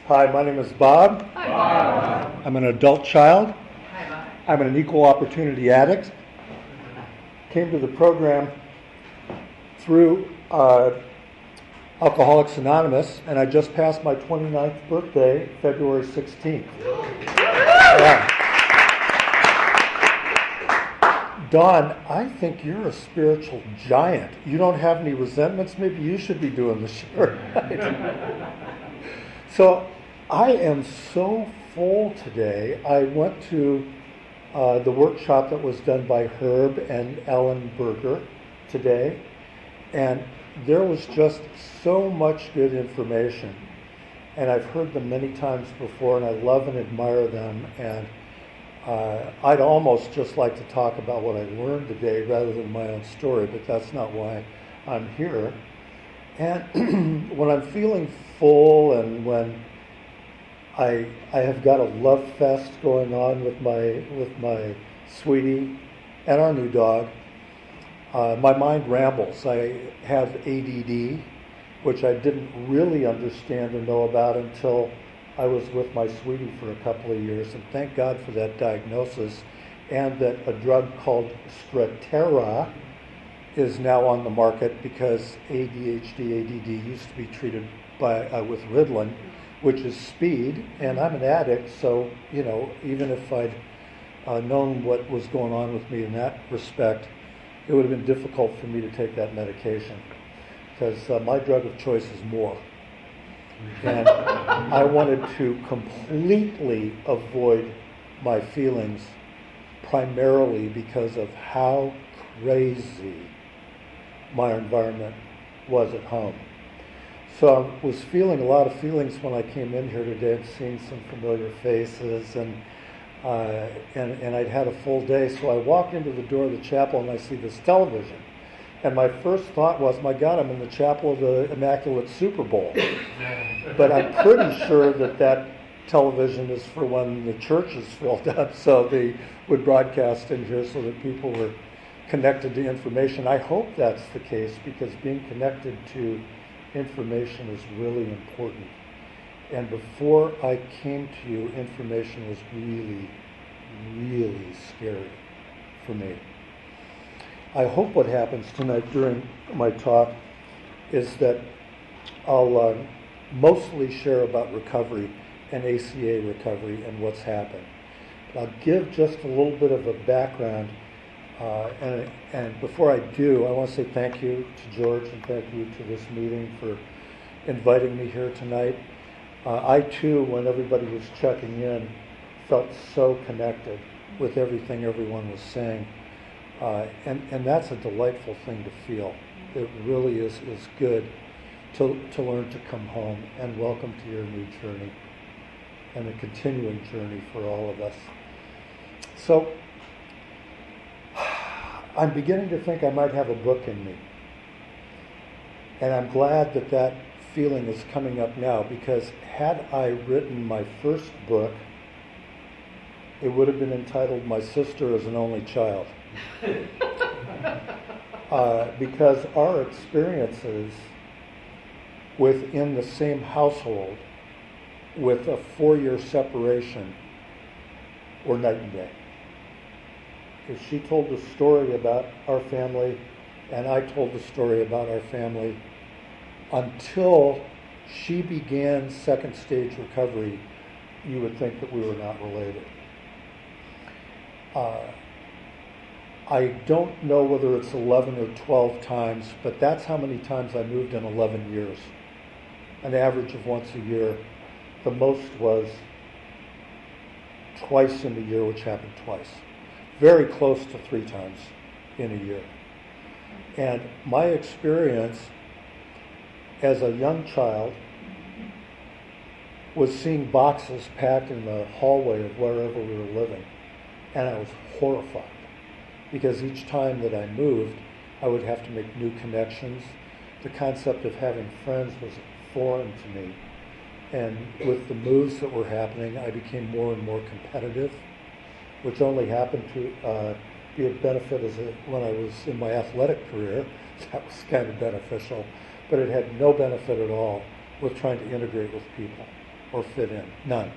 Hi, my name is Bob. Hi, Bob. I'm an adult child. Hi, Bob. I'm an equal opportunity addict. Came to the program through Alcoholics Anonymous, and I just passed my 29th birthday, February 16th. Yeah. Don, I think you're a spiritual giant. You don't have any resentments? Maybe you should be doing the show. Right? So I am so full today. I went to the workshop that was done by Herb and Ellen Berger today, and there was just so much good information. And I've heard them many times before, and I love and admire them. And I'd almost just like to talk about what I learned today rather than my own story, but that's not why I'm here. And when I'm feeling full and when I have got a love fest going on with my sweetie and our new dog, my mind rambles. I have ADD, which I didn't really understand or know about until I was with my sweetie for a couple of years, and thank God for that diagnosis, and that a drug called Strattera is now on the market because ADHD, ADD used to be treated with Ritalin, which is speed, and I'm an addict, so, even if I'd known what was going on with me in that respect, it would have been difficult for me to take that medication, because my drug of choice is more. And I wanted to completely avoid my feelings, primarily because of how crazy my environment was at home. So I was feeling a lot of feelings when I came in here today and seeing some familiar faces, and I'd had a full day. So I walk into the door of the chapel and I see this television. And my first thought was, my God, I'm in the chapel of the Immaculate Super Bowl. But I'm pretty sure that television is for when the church is filled up, so they would broadcast in here so that people were connected to information. I hope that's the case, because being connected to information is really important. And before I came to you, information was really, really scary for me. I hope what happens tonight during my talk is that I'll mostly share about recovery and ACA recovery and what's happened. But I'll give just a little bit of a background, and before I do, I want to say thank you to George and thank you to this meeting for inviting me here tonight. I too, when everybody was checking in, felt so connected with everything everyone was saying. And that's a delightful thing to feel. It really is good to learn to come home, and welcome to your new journey and a continuing journey for all of us. So I'm beginning to think I might have a book in me. And I'm glad that feeling is coming up now, because had I written my first book, it would have been entitled My Sister as an Only Child. Because our experiences within the same household with a 4-year separation were night and day. If she told the story about our family and I told the story about our family, until she began second stage recovery, you would think that we were not related. I don't know whether it's 11 or 12 times, but that's how many times I moved in 11 years. An average of once a year. The most was twice in a year, which happened twice. Very close to 3 times in a year. And my experience as a young child was seeing boxes packed in the hallway of wherever we were living. And I was horrified, because each time that I moved, I would have to make new connections. The concept of having friends was foreign to me. And with the moves that were happening, I became more and more competitive, which only happened to be a benefit when I was in my athletic career. That was kind of beneficial, but it had no benefit at all with trying to integrate with people. or fit in, none.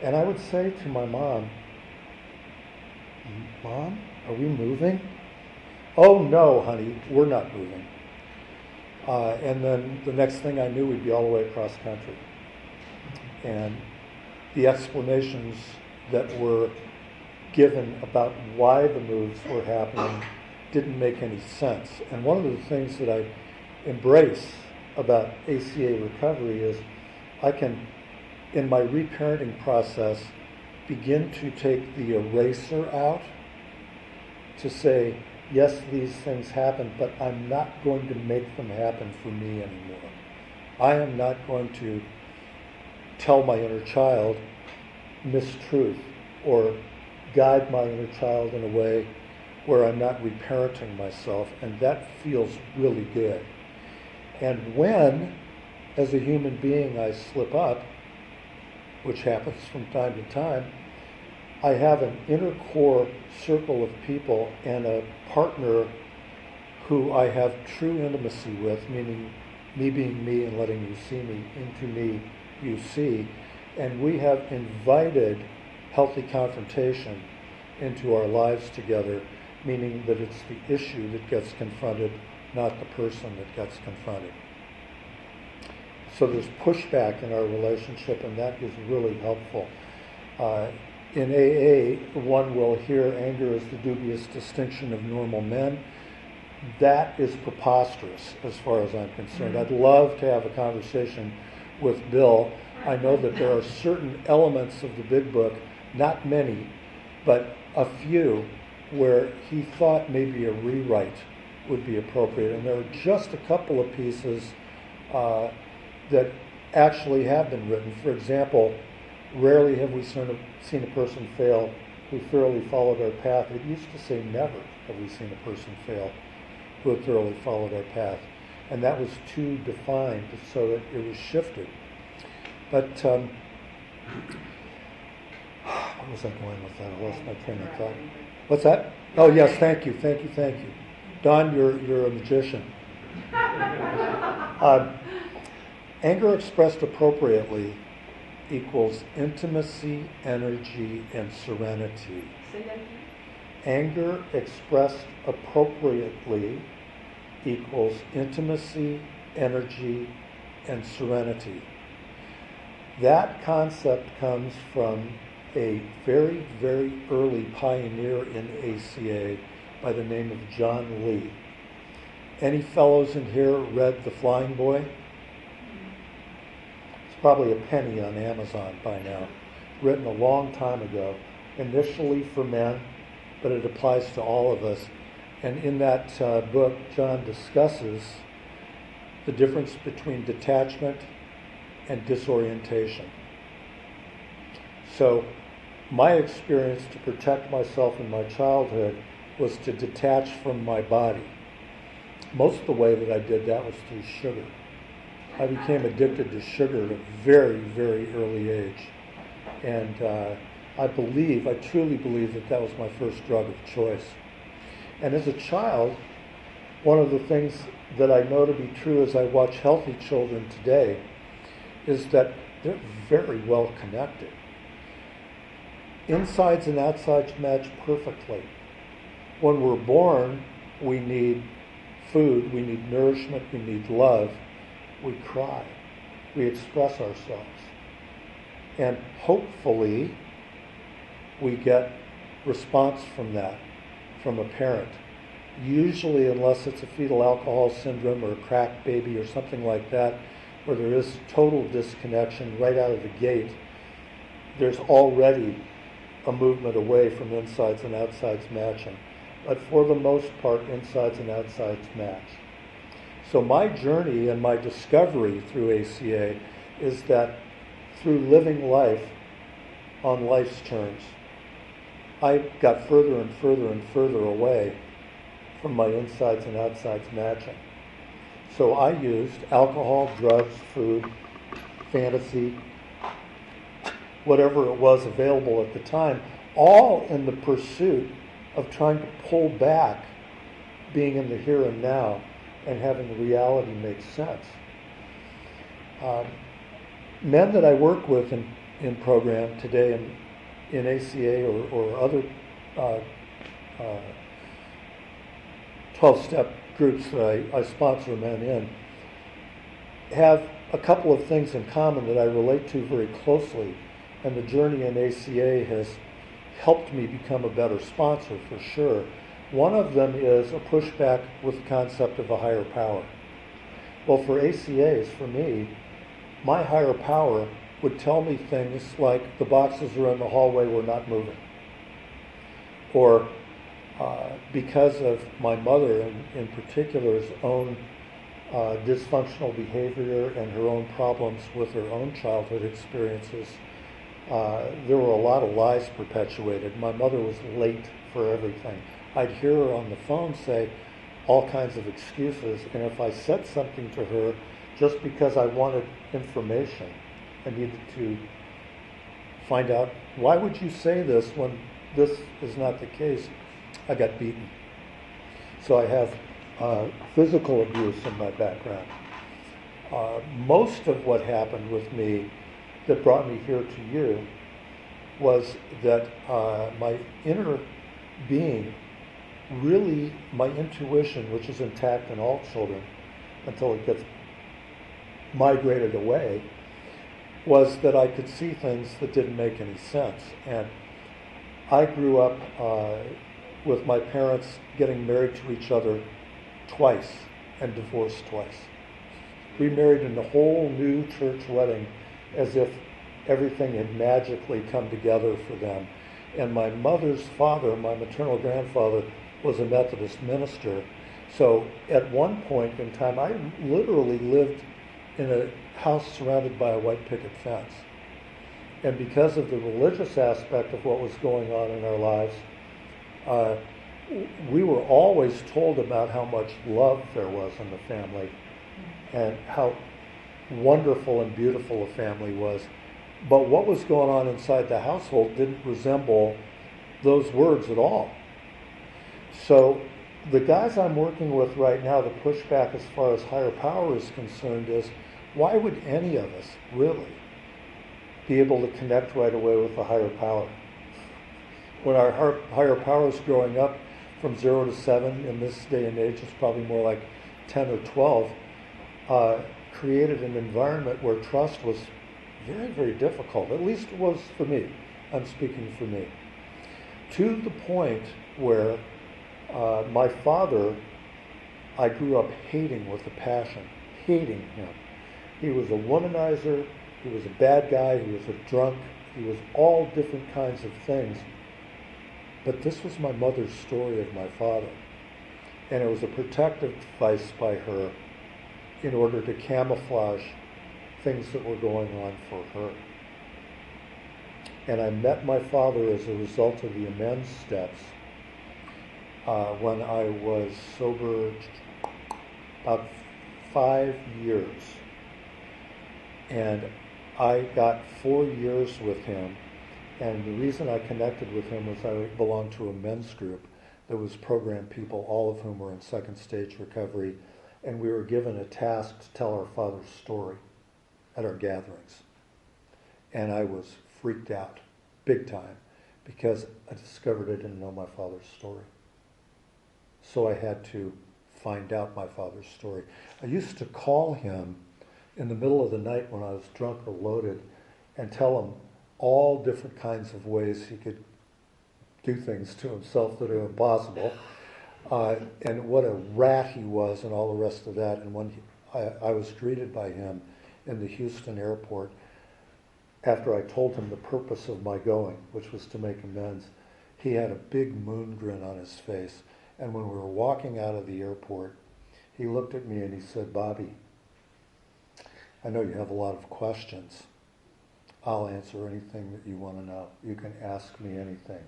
And I would say to my mom, Mom, are we moving? Oh no, honey, we're not moving. And then the next thing I knew, we'd be all the way across country. And the explanations that were given about why the moves were happening didn't make any sense. And one of the things that I embrace about ACA recovery is I can, in my reparenting process, begin to take the eraser out to say, yes, these things happen, but I'm not going to make them happen for me anymore. I am not going to tell my inner child mistruth or guide my inner child in a way where I'm not reparenting myself, and that feels really good. And when, as a human being, I slip up, which happens from time to time, I have an inner core circle of people and a partner who I have true intimacy with, meaning me being me and letting you see me, into me you see, and we have invited healthy confrontation into our lives together, meaning that it's the issue that gets confronted, not the person that gets confronted. So there's pushback in our relationship, and that is really helpful. In AA, one will hear anger as the dubious distinction of normal men. That is preposterous as far as I'm concerned. I'd love to have a conversation with Bill. I know that there are certain elements of the big book, not many, but a few, where he thought maybe a rewrite would be appropriate. And there are just a couple of pieces that actually have been written. For example, rarely have we seen a person fail who thoroughly followed our path. It used to say never have we seen a person fail who had thoroughly followed our path. And that was too defined so that it was shifted. But where was I going with that? I lost my train of thought. What's that? Oh, yes, thank you. Don, you're a magician. Anger expressed appropriately equals intimacy, energy, and serenity. Say that again. Anger expressed appropriately equals intimacy, energy, and serenity. That concept comes from a very, very early pioneer in ACA by the name of John Lee. Any fellows in here read The Flying Boy? It's probably a penny on Amazon by now. Written a long time ago, initially for men, but it applies to all of us. And in that book, John discusses the difference between detachment and disorientation. So my experience to protect myself in my childhood was to detach from my body. Most of the way that I did that was through sugar. I became addicted to sugar at a very, very early age. And I truly believe that was my first drug of choice. And as a child, one of the things that I know to be true as I watch healthy children today is that they're very well connected. Insides and outsides match perfectly. When we're born, we need food, we need nourishment, we need love. We cry. We express ourselves. And hopefully, we get response from that, from a parent. Usually, unless it's a fetal alcohol syndrome or a crack baby or something like that, where there is total disconnection right out of the gate, there's already a movement away from insides and outsides matching. But for the most part, insides and outsides match. So my journey and my discovery through ACA is that through living life on life's terms, I got further and further and further away from my insides and outsides matching. So I used alcohol, drugs, food, fantasy, whatever it was available at the time, all in the pursuit of trying to pull back being in the here and now and having reality make sense. men that I work with in program today in ACA or other uh, uh, 12-step groups that I sponsor men in have a couple of things in common that I relate to very closely, and the journey in ACA has helped me become a better sponsor for sure. One of them is a pushback with the concept of a higher power. Well, for ACAs, for me, my higher power would tell me things like the boxes are in the hallway, we're not moving. Or because of my mother in particular's own dysfunctional behavior and her own problems with her own childhood experiences, there were a lot of lies perpetuated. My mother was late for everything. I'd hear her on the phone say all kinds of excuses, and if I said something to her just because I wanted information, I needed to find out, why would you say this when this is not the case? I got beaten. So I have physical abuse in my background. Most of what happened with me that brought me here to you was that my inner being, really my intuition, which is intact in all children until it gets migrated away, was that I could see things that didn't make any sense. And I grew up with my parents getting married to each other twice and divorced twice. Remarried in a whole new church wedding as if everything had magically come together for them. And my mother's father, my maternal grandfather, was a Methodist minister. So at one point in time, I literally lived in a house surrounded by a white picket fence. And because of the religious aspect of what was going on in our lives, we were always told about how much love there was in the family and how wonderful and beautiful a family was. But what was going on inside the household didn't resemble those words at all. So the guys I'm working with right now, the pushback as far as higher power is concerned is, why would any of us really be able to connect right away with the higher power? When our higher power is growing up from 0 to 7, in this day and age it's probably more like 10 or 12, created an environment where trust was very, very difficult. At least it was for me. I'm speaking for me. To the point where my father, I grew up hating with a passion, hating him. He was a womanizer, he was a bad guy, he was a drunk, he was all different kinds of things. But this was my mother's story of my father. And it was a protective device by her in order to camouflage things that were going on for her. And I met my father as a result of the Amends steps when I was sober about 5 years. And I got 4 years with him. And the reason I connected with him was I belonged to a men's group that was program people, all of whom were in second stage recovery. And we were given a task to tell our father's story at our gatherings. And I was freaked out, big time, because I discovered I didn't know my father's story. So I had to find out my father's story. I used to call him in the middle of the night when I was drunk or loaded and tell him all different kinds of ways he could do things to himself that are impossible, and what a rat he was and all the rest of that. And when I was greeted by him in the Houston airport, after I told him the purpose of my going, which was to make amends, he had a big moon grin on his face. And when we were walking out of the airport, he looked at me and he said, "Bobby, I know you have a lot of questions. I'll answer anything that you want to know. You can ask me anything.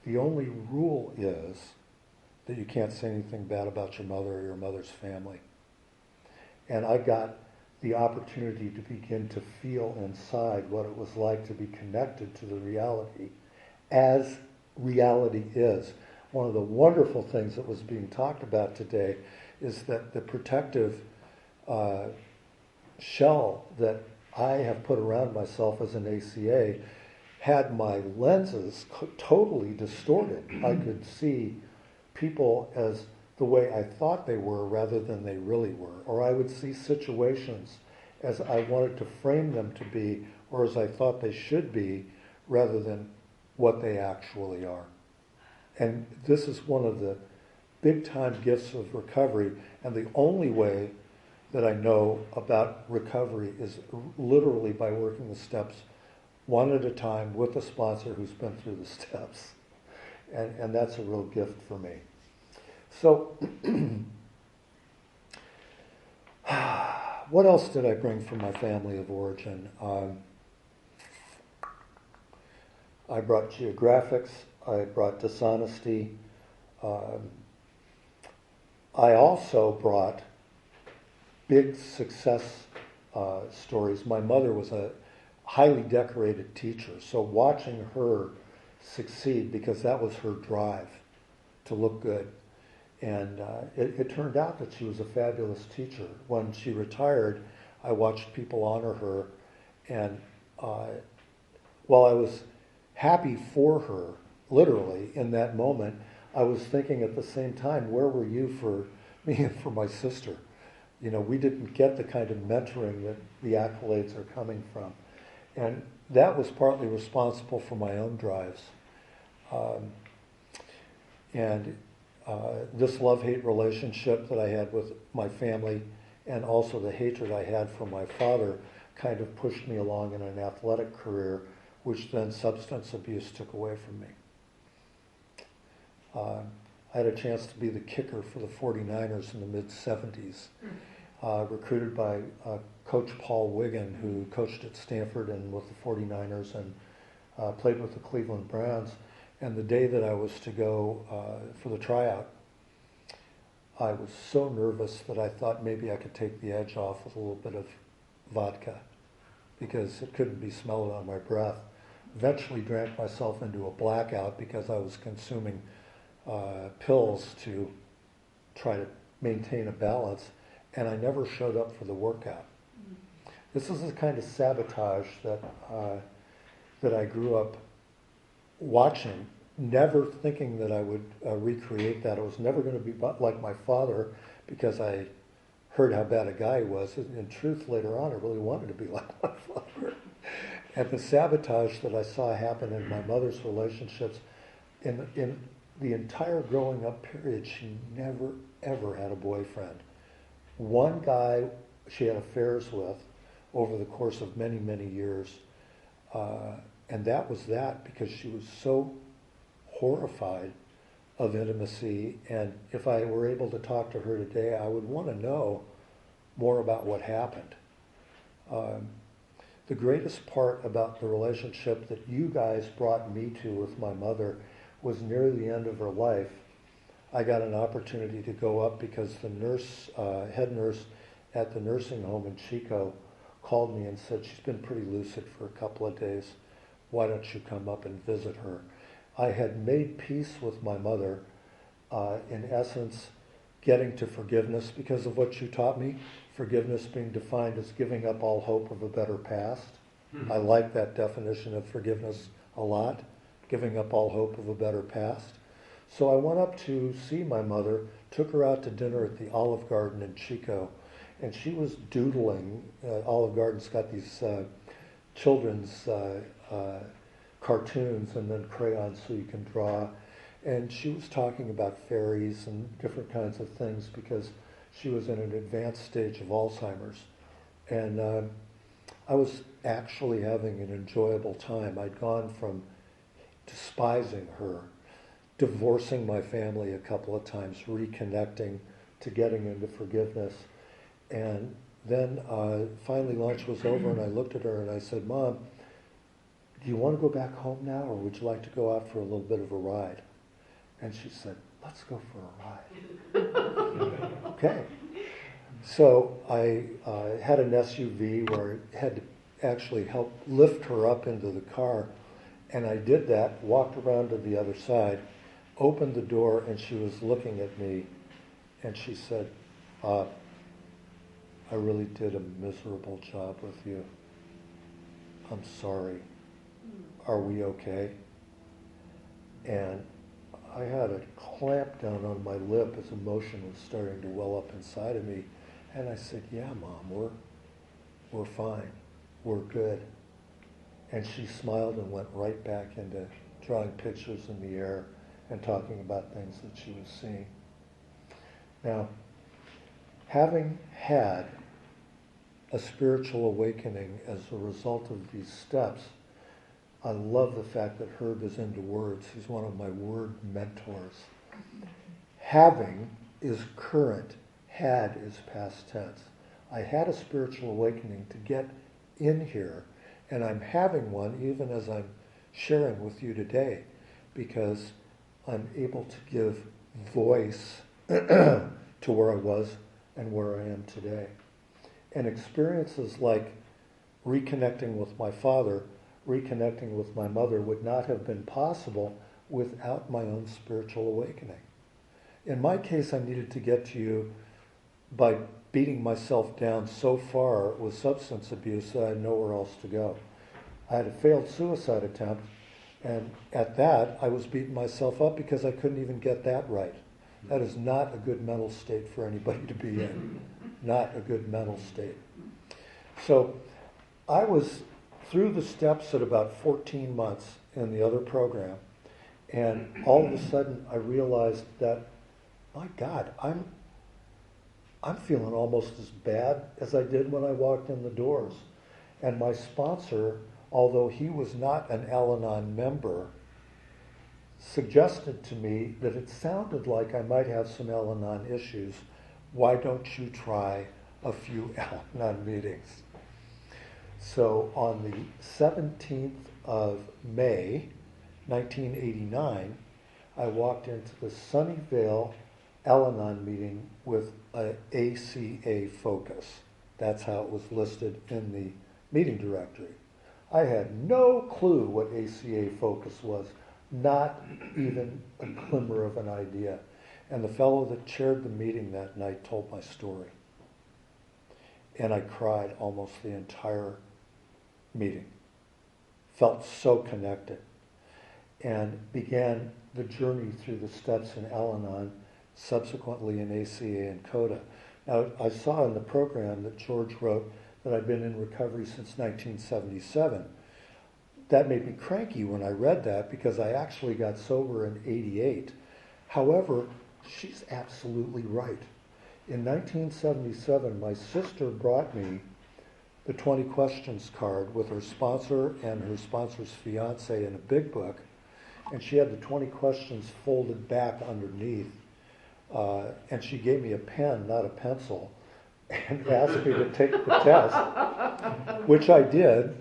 The only rule is that you can't say anything bad about your mother or your mother's family." And I got the opportunity to begin to feel inside what it was like to be connected to the reality as reality is. One of the wonderful things that was being talked about today is that the protective shell that I have put around myself as an ACA had my lenses totally distorted. I could see people as the way I thought they were rather than they really were. Or I would see situations as I wanted to frame them to be or as I thought they should be rather than what they actually are. And this is one of the big time gifts of recovery, and the only way that I know about recovery is literally by working the steps one at a time with a sponsor who's been through the steps. And that's a real gift for me. So, what else did I bring from my family of origin? I brought geographics, I brought dishonesty. I also brought big success stories. My mother was a highly decorated teacher, so watching her succeed, because that was her drive, to look good. And it turned out that she was a fabulous teacher. When she retired, I watched people honor her, and while I was happy for her, literally, in that moment, I was thinking at the same time, where were you for me and for my sister? You know, we didn't get the kind of mentoring that the accolades are coming from. And that was partly responsible for my own drives. This love-hate relationship that I had with my family, and also the hatred I had for my father, kind of pushed me along in an athletic career, which then substance abuse took away from me. I had a chance to be the kicker for the 49ers in the mid-70s, recruited by Coach Paul Wiggin, who coached at Stanford and with the 49ers and played with the Cleveland Browns. And the day that I was to go for the tryout, I was so nervous that I thought maybe I could take the edge off with a little bit of vodka, because it couldn't be smelled on my breath. Eventually drank myself into a blackout because I was consuming pills to try to maintain a balance, and I never showed up for the workout. This is the kind of sabotage that I grew up watching, never thinking that I would recreate that. I was never going to be like my father because I heard how bad a guy he was. In truth, later on, I really wanted to be like my father. And the sabotage that I saw happen in my mother's relationships, in the entire growing up period, she never, ever had a boyfriend. One guy she had affairs with over the course of many, many years. And that was that, because she was so horrified of intimacy. And if I were able to talk to her today, I would want to know more about what happened. The greatest part about the relationship that you guys brought me to with my mother was near the end of her life. I got an opportunity to go up because the nurse, head nurse at the nursing home in Chico, called me and said, she's been pretty lucid for a couple of days. Why don't you come up and visit her? I had made peace with my mother, in essence, getting to forgiveness because of what you taught me. Forgiveness being defined as giving up all hope of a better past. I like that definition of forgiveness a lot, giving up all hope of a better past. So I went up to see my mother, took her out to dinner at the Olive Garden in Chico, and she was doodling. Olive Garden's got these children's cartoons and then crayons so you can draw. And she was talking about fairies and different kinds of things because she was in an advanced stage of Alzheimer's. And I was actually having an enjoyable time. I'd gone from despising her, divorcing my family a couple of times, reconnecting, to getting into forgiveness. And then finally lunch was over and I looked at her and I said, Mom, do you want to go back home now, or would you like to go out for a little bit of a ride? And she said, let's go for a ride. Okay. So I had an SUV where I had to actually help lift her up into the car. And I did that, walked around to the other side, opened the door, and she was looking at me. And she said, I really did a miserable job with you. I'm sorry. Are we okay? And I had a clamp down on my lip as emotion was starting to well up inside of me. And I said, yeah, Mom, we're fine. We're good. And she smiled and went right back into drawing pictures in the air and talking about things that she was seeing. Now, having had a spiritual awakening as a result of these steps, I love the fact that Herb is into words. He's one of my word mentors. Having is current. Had is past tense. I had a spiritual awakening to get in here, and I'm having one even as I'm sharing with you today, because I'm able to give voice to where I was and where I am today. And experiences like reconnecting with my father, reconnecting with my mother would not have been possible without my own spiritual awakening. In my case, I needed to get to you by beating myself down so far with substance abuse that I had nowhere else to go. I had a failed suicide attempt, and at that, I was beating myself up because I couldn't even get that right. That is not a good mental state for anybody to be in. Not a good mental state. So I was through the steps at about 14 months in the other program, and all of a sudden I realized that, my God, I'm feeling almost as bad as I did when I walked in the doors. And my sponsor, although he was not an Al-Anon member, suggested to me that it sounded like I might have some Al-Anon issues. Why don't you try a few Al-Anon meetings? So on the 17th of May, 1989, I walked into the Sunnyvale Al-Anon meeting with a ACA focus. That's how it was listed in the meeting directory. I had no clue what ACA focus was, not even a glimmer of an idea. And the fellow that chaired the meeting that night told my story. And I cried almost the entire meeting. Felt so connected. And began the journey through the steps in Al-Anon, subsequently in ACA and CODA. Now, I saw in the program that George wrote that I'd been in recovery since 1977. That made me cranky when I read that, because I actually got sober in '88. However, she's absolutely right. In 1977, my sister brought me the 20 questions card with her sponsor and her sponsor's fiance in a big book, and she had the 20 questions folded back underneath. And she gave me a pen, not a pencil, and asked me to take the test, which I did,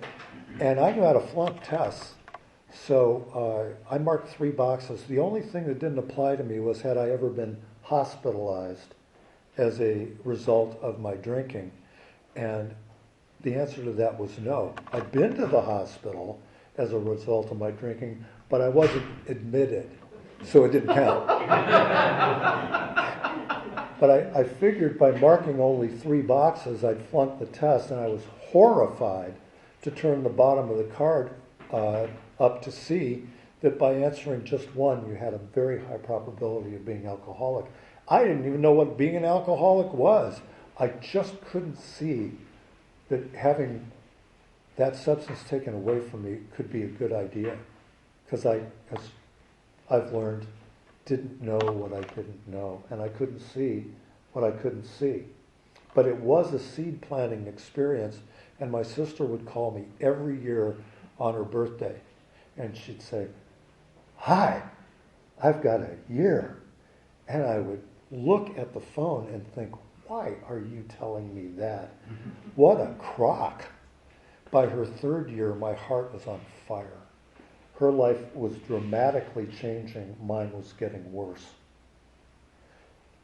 and I knew how to flunk tests. So I marked 3 boxes. The only thing that didn't apply to me was had I ever been hospitalized as a result of my drinking. And the answer to that was no. I'd been to the hospital as a result of my drinking, but I wasn't admitted, so it didn't count. But I figured by marking only 3 boxes, I'd flunked the test, and I was horrified to turn the bottom of the card up to see that by answering just one, you had a very high probability of being alcoholic. I didn't even know what being an alcoholic was. I just couldn't see that having that substance taken away from me could be a good idea. Because I, as I've learned, didn't know what I didn't know, and I couldn't see what I couldn't see. But it was a seed planting experience, and my sister would call me every year on her birthday, and she'd say, "Hi, I've got a year." And I would look at the phone and think, why are you telling me that? What a crock. By her 3rd year, my heart was on fire. Her life was dramatically changing. Mine was getting worse.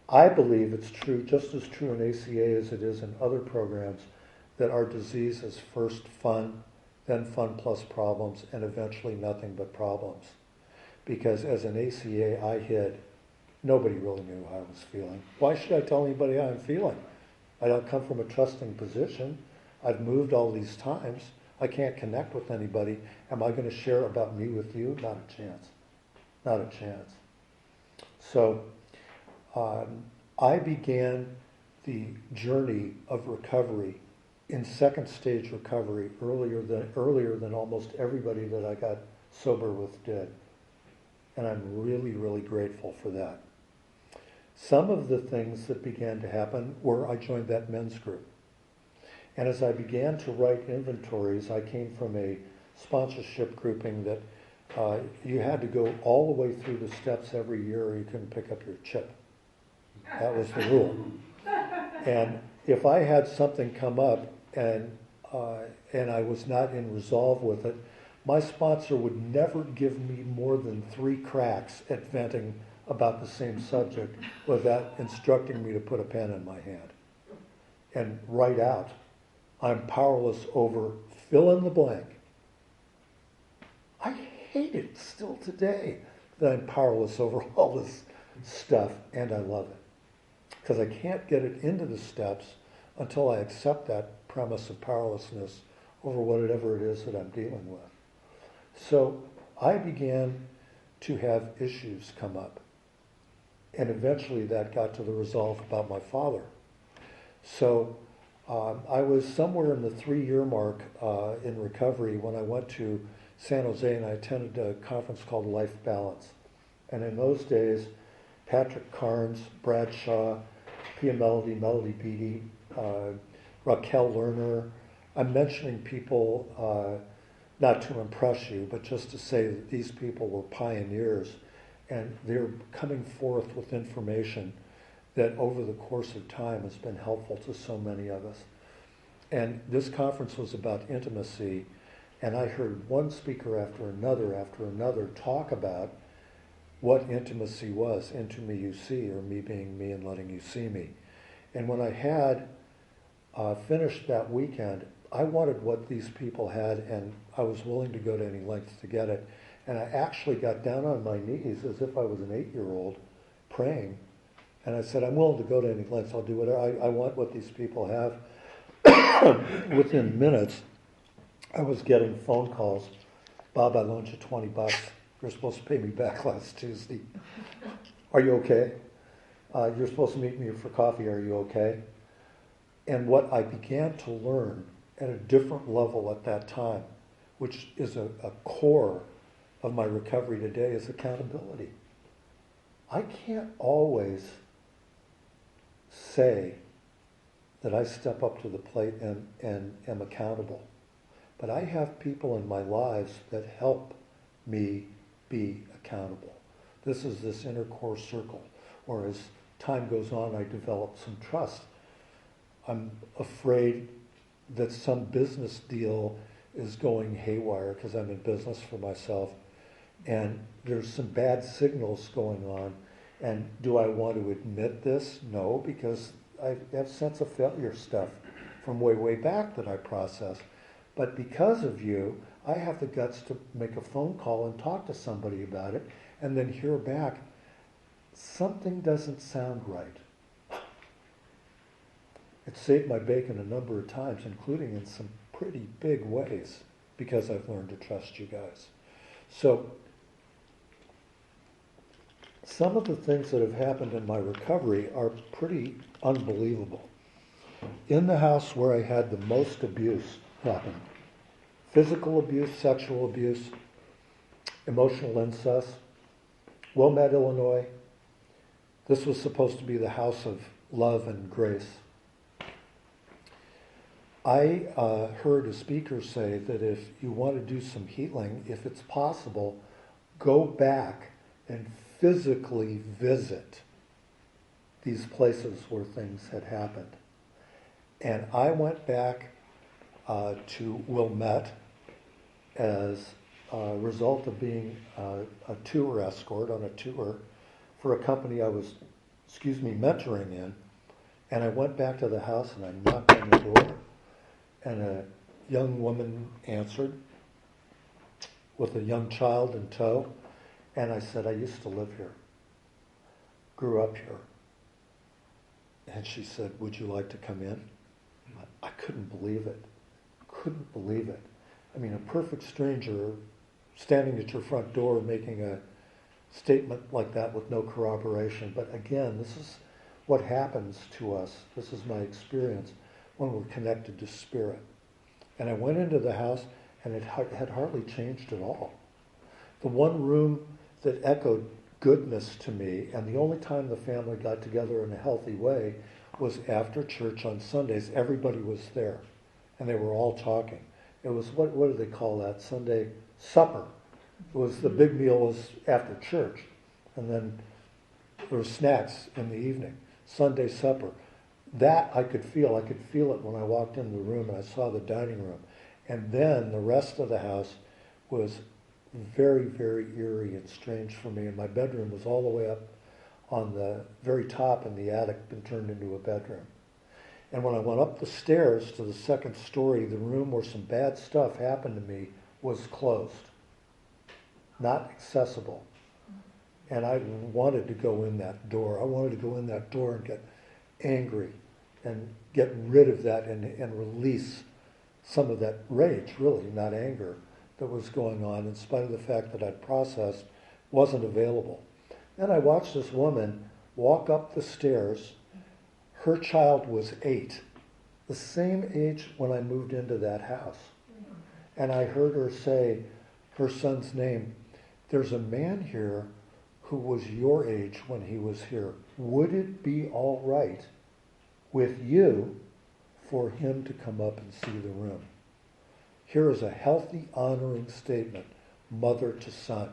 I believe it's true, just as true in ACA as it is in other programs, that our disease is first fun, then fun plus problems, and eventually nothing but problems. Because as an ACA, I hid. Nobody really knew how I was feeling. Why should I tell anybody how I'm feeling? I don't come from a trusting position. I've moved all these times. I can't connect with anybody. Am I going to share about me with you? Not a chance. Not a chance. So I began the journey of recovery in second stage recovery earlier than almost everybody that I got sober with did. And I'm really, really grateful for that. Some of the things that began to happen were I joined that men's group. And as I began to write inventories, I came from a sponsorship grouping that you had to go all the way through the steps every year or you couldn't pick up your chip. That was the rule. And if I had something come up and I was not in resolve with it, my sponsor would never give me more than 3 cracks at venting about the same subject without instructing me to put a pen in my hand and write out, I'm powerless over fill in the blank. I hate it still today that I'm powerless over all this stuff, and I love it. Because I can't get it into the steps until I accept that premise of powerlessness over whatever it is that I'm dealing with. So I began to have issues come up. And eventually that got to the resolve about my father. So I was somewhere in the 3-year mark in recovery when I went to San Jose and I attended a conference called Life Balance. And in those days, Patrick Carnes, Brad Shaw, Pia Melody Beatty, Raquel Lerner. I'm mentioning people not to impress you, but just to say that these people were pioneers and they're coming forth with information that over the course of time has been helpful to so many of us. And this conference was about intimacy, and I heard one speaker after another talk about what intimacy was. Into me you see, or me being me and letting you see me. And when I had finished that weekend, I wanted what these people had, and I was willing to go to any lengths to get it. And I actually got down on my knees as if I was an 8-year-old praying. And I said, I'm willing to go to any lengths. I'll do whatever. I want what these people have. Within minutes, I was getting phone calls. Bob, I loaned you $20. You're supposed to pay me back last Tuesday. Are you okay? You're supposed to meet me for coffee. Are you okay? And what I began to learn at a different level at that time, which is a core of my recovery today, is accountability. I can't always say that I step up to the plate and am accountable. But I have people in my lives that help me be accountable. This is this inner core circle, or as time goes on, I develop some trust. I'm afraid that some business deal is going haywire because I'm in business for myself, and there's some bad signals going on. And do I want to admit this? No, because I have sense of failure stuff from way back that I process. But because of you, I have the guts to make a phone call and talk to somebody about it and then hear back, something doesn't sound right. It saved my bacon a number of times, including in some pretty big ways, because I've learned to trust you guys. So some of the things that have happened in my recovery are pretty unbelievable. In the house where I had the most abuse happen, physical abuse, sexual abuse, emotional incest, Wilmette, Illinois. This was supposed to be the house of love and grace. I heard a speaker say that if you want to do some healing, if it's possible, go back and physically visit these places where things had happened. And I went back to Wilmette as a result of being a tour escort on a tour for a company I was, mentoring in. And I went back to the house and I knocked on the door, and a young woman answered with a young child in tow. And I said, I used to live here, grew up here. And she said, would you like to come in? I couldn't believe it. I mean, a perfect stranger standing at your front door making a statement like that with no corroboration. But again, this is what happens to us. This is my experience when we're connected to spirit. And I went into the house, and it had hardly changed at all. The one room that echoed goodness to me, and the only time the family got together in a healthy way was after church on Sundays. Everybody was there, and they were all talking. It was, what do they call that? Sunday supper. It was, the big meal was after church, and then there were snacks in the evening. Sunday supper. That I could feel. I could feel it when I walked in the room and I saw the dining room. And then the rest of the house was very, very eerie and strange for me. And my bedroom was all the way up on the very top in the attic, been turned into a bedroom. And when I went up the stairs to the second story, the room where some bad stuff happened to me was closed, not accessible. And I wanted to go in that door. I wanted to go in that door and get angry and get rid of that and release some of that rage, really, not anger, that was going on, in spite of the fact that I'd processed wasn't available. Then I watched this woman walk up the stairs. Her child was 8, the same age when I moved into that house. And I heard her say her son's name. There's a man here who was your age when he was here. Would it be all right with you for him to come up and see the room? Here is a healthy, honoring statement, mother to son.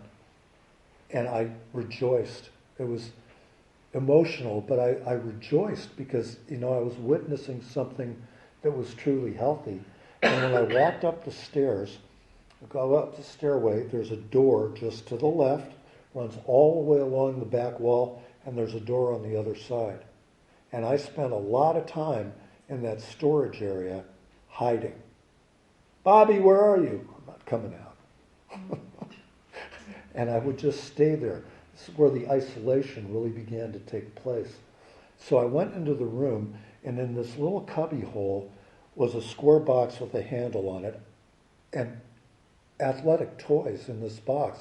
And I rejoiced. It was emotional, but I rejoiced because, I was witnessing something that was truly healthy. And when I walked up the stairs, I go up the stairway, there's a door just to the left, runs all the way along the back wall, and there's a door on the other side. And I spent a lot of time in that storage area hiding. Bobby, where are you? I'm not coming out. And I would just stay there. This is where the isolation really began to take place. So I went into the room, and in this little cubby hole was a square box with a handle on it, and athletic toys in this box.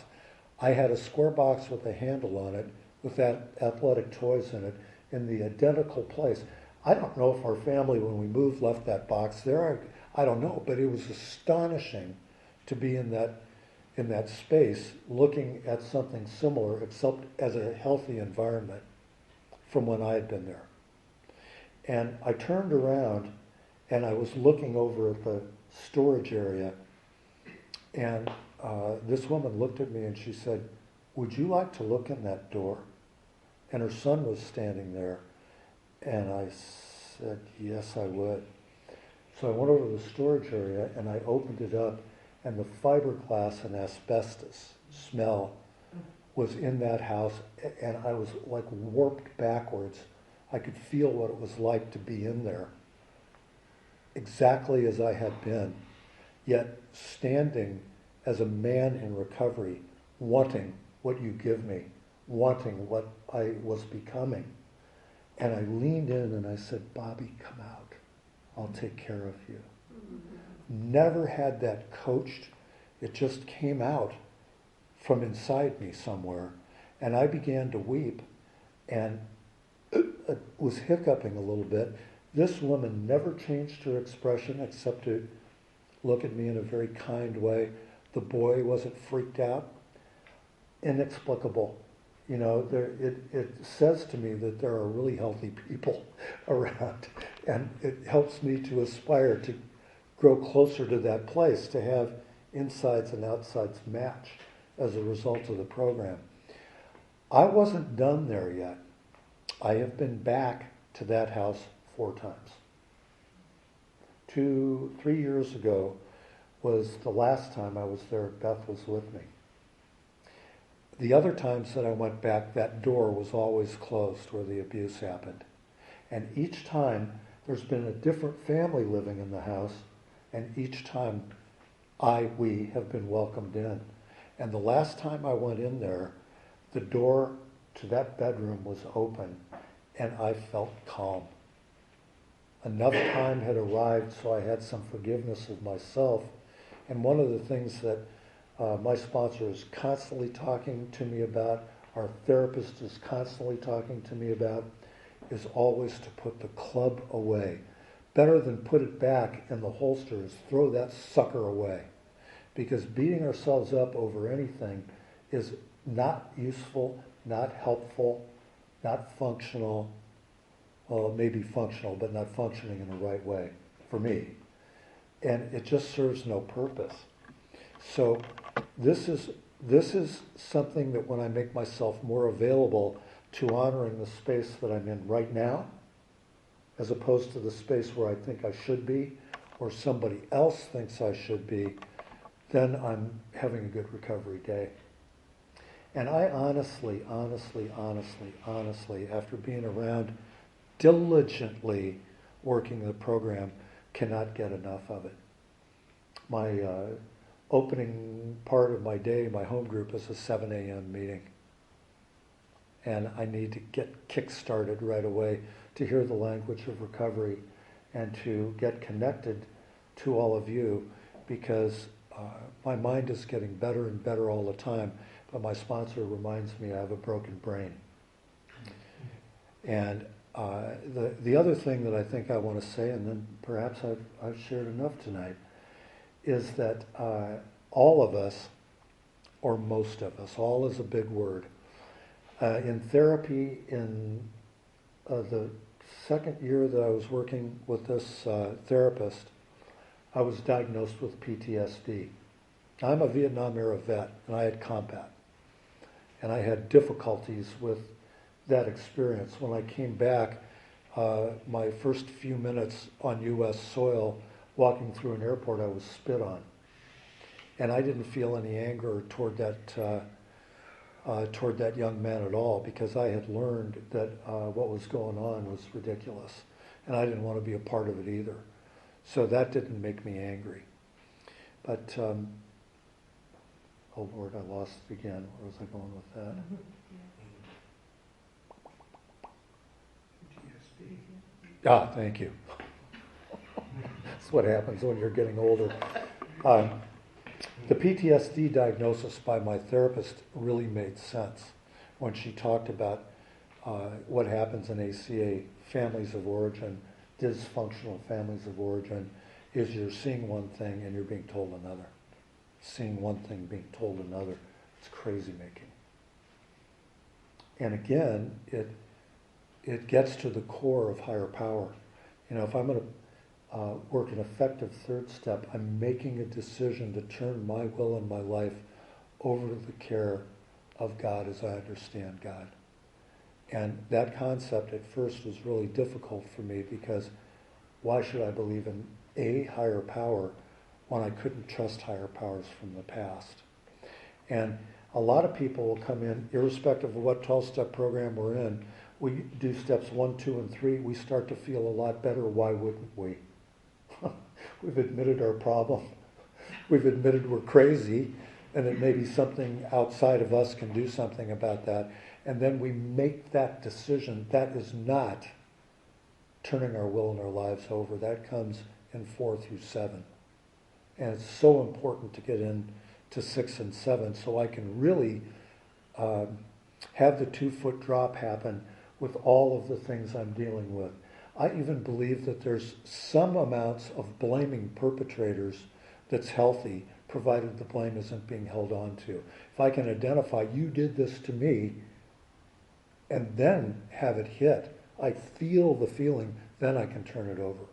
I had a square box with a handle on it with that athletic toys in it in the identical place. I don't know if our family, when we moved, left that box there. I don't know, but it was astonishing to be in that space looking at something similar, except as a healthy environment from when I had been there. And I turned around and I was looking over at the storage area, and this woman looked at me and she said, "Would you like to look in that door?" And her son was standing there, and I said, "Yes, I would." So I went over to the storage area and I opened it up, and the fiberglass and asbestos smell was in that house, and I was like warped backwards. I could feel what it was like to be in there, exactly as I had been, yet standing as a man in recovery, wanting what you give me, wanting what I was becoming. And I leaned in and I said, "Bobby, come out. I'll take care of you." Never had that coached. It just came out from inside me somewhere. And I began to weep and was hiccuping a little bit. This woman never changed her expression except to look at me in a very kind way. The boy wasn't freaked out. Inexplicable. It says to me that there are really healthy people around, and it helps me to aspire to grow closer to that place, to have insides and outsides match as a result of the program. I wasn't done there yet. I have been back to that house 4 times. 3 years ago was the last time I was there. Beth was with me. The other times that I went back, that door was always closed where the abuse happened. And each time there's been a different family living in the house, and each time we have been welcomed in. And the last time I went in there, the door to that bedroom was open, and I felt calm. Enough time had arrived so I had some forgiveness of myself And one of the things that my sponsor is constantly talking to me about, our therapist is constantly talking to me about, is always to put the club away. Better than put it back in the holster is throw that sucker away. Because beating ourselves up over anything is not useful, not helpful, not functional. Well, it may be functional, but not functioning in the right way for me. And it just serves no purpose. So this is something that when I make myself more available to honoring the space that I'm in right now, as opposed to the space where I think I should be, or somebody else thinks I should be, then I'm having a good recovery day. And I honestly, after being around diligently working the program, cannot get enough of it. My opening part of my day, my home group, is a 7 a.m. meeting. And I need to get kick-started right away to hear the language of recovery and to get connected to all of you, because my mind is getting better and better all the time, but my sponsor reminds me I have a broken brain. And the other thing that I think I want to say, and then perhaps I've shared enough tonight, is that all of us, or most of us, all is a big word. In therapy, in the second year that I was working with this therapist, I was diagnosed with PTSD. I'm a Vietnam era vet, and I had combat. And I had difficulties with that experience. When I came back, my first few minutes on U.S. soil, walking through an airport, I was spit on. And I didn't feel any anger toward that young man at all, because I had learned that what was going on was ridiculous. And I didn't want to be a part of it either. So that didn't make me angry. But, oh Lord, I lost it again. Where was I going with that? Ah, thank you. That's what happens when you're getting older. The PTSD diagnosis by my therapist really made sense when she talked about what happens in ACA families of origin, dysfunctional families of origin, is you're seeing one thing and you're being told another. Seeing one thing, being told another. It's crazy making. And again, it gets to the core of higher power. You know, if I'm going to work an effective third step, I'm making a decision to turn my will and my life over to the care of God as I understand God. And that concept at first was really difficult for me, because why should I believe in a higher power when I couldn't trust higher powers from the past? And a lot of people will come in, irrespective of what 12-step program we're in, we do steps 1, 2, and 3, we start to feel a lot better. Why wouldn't we? We've admitted our problem. We've admitted we're crazy, and that maybe something outside of us can do something about that. And then we make that decision. That is not turning our will and our lives over. That comes in 4 through 7. And it's so important to get into 6 and 7 so I can really have the 2-foot drop happen with all of the things I'm dealing with. I even believe that there's some amounts of blaming perpetrators that's healthy, provided the blame isn't being held on to. If I can identify, you did this to me, and then have it hit, I feel the feeling, then I can turn it over.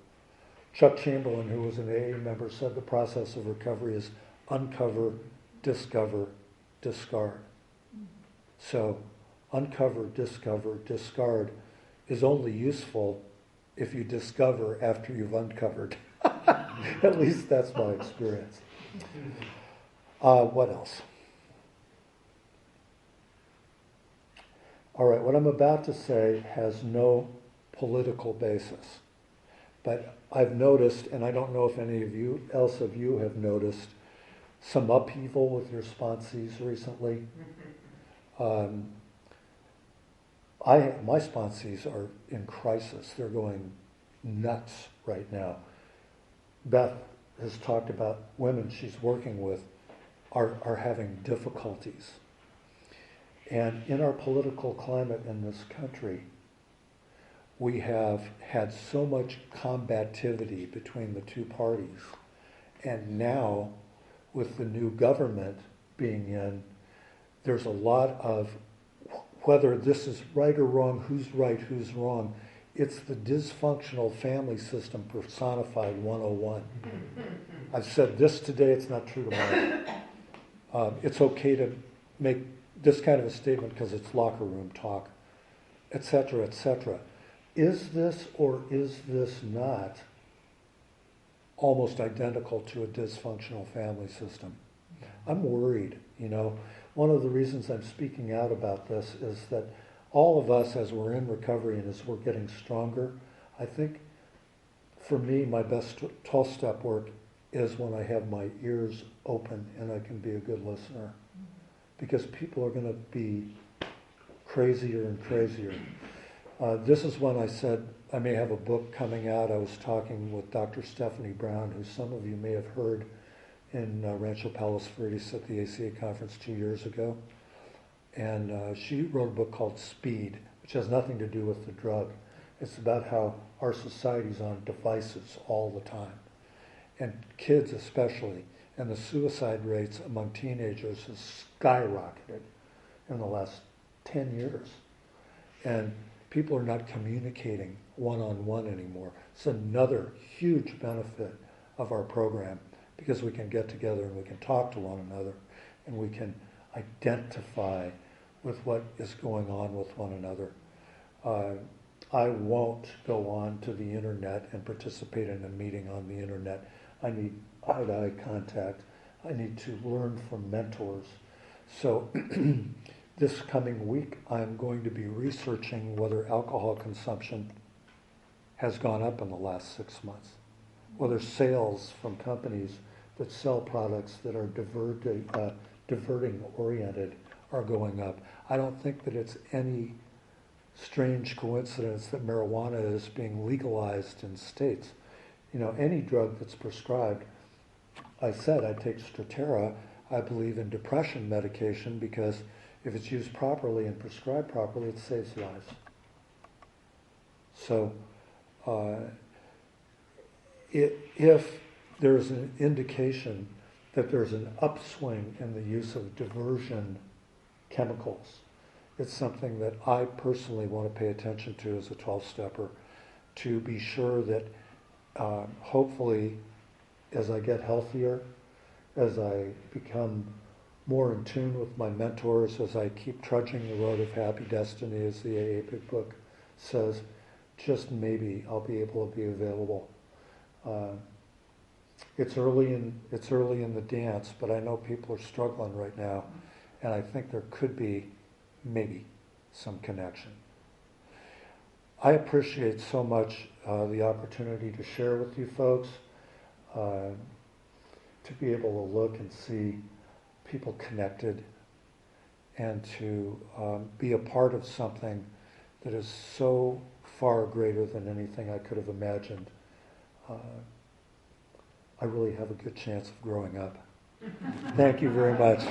Chuck Chamberlain, who was an AA member, said the process of recovery is uncover, discover, discard. So uncover, discover, discard is only useful if you discover after you've uncovered. At least that's my experience. What else? All right, what I'm about to say has no political basis. But I've noticed, and I don't know if any of you have noticed, some upheaval with your sponsees recently. My sponsees are in crisis. They're going nuts right now. Beth has talked about women she's working with are having difficulties. And in our political climate in this country, we have had so much combativity between the two parties. And now, with the new government being in, there's a lot of, whether this is right or wrong, who's right, who's wrong, it's the dysfunctional family system personified 101. I've said this today, it's not true tomorrow. It's okay to make this kind of a statement because it's locker room talk, etc., etc. Is this or is this not almost identical to a dysfunctional family system? I'm worried, you know. One of the reasons I'm speaking out about this is that all of us, as we're in recovery and as we're getting stronger, I think for me, my best 12-step work is when I have my ears open and I can be a good listener. Because people are going to be crazier and crazier. This is when I said I may have a book coming out. I was talking with Dr. Stephanie Brown, who some of you may have heard in Rancho Palos Verdes at the ACA conference 2 years ago. And she wrote a book called Speed, which has nothing to do with the drug. It's about how our society's on devices all the time, and kids especially. And the suicide rates among teenagers has skyrocketed in the last 10 years. And people are not communicating one-on-one anymore. It's another huge benefit of our program, because we can get together and we can talk to one another and we can identify with what is going on with one another. I won't go on to the internet and participate in a meeting on the internet. I need eye-to-eye contact. I need to learn from mentors. So this coming week, I'm going to be researching whether alcohol consumption has gone up in the last 6 months, whether sales from companies that sell products that are diverting-oriented are going up. I don't think that it's any strange coincidence that marijuana is being legalized in states. You know, any drug that's prescribed, I said I take Strattera. I believe in depression medication because if it's used properly and prescribed properly, it saves lives. So if there's an indication that there's an upswing in the use of diversion chemicals, it's something that I personally want to pay attention to as a 12-stepper, to be sure that hopefully as I get healthier, as I become more in tune with my mentors, as I keep trudging the road of happy destiny, as the AA Big Book says, just maybe I'll be able to be available. It's early in the dance, but I know people are struggling right now, and I think there could be maybe some connection. I appreciate so much the opportunity to share with you folks, to be able to look and see people connected, and to be a part of something that is so far greater than anything I could have imagined. I really have a good chance of growing up. Thank you very much.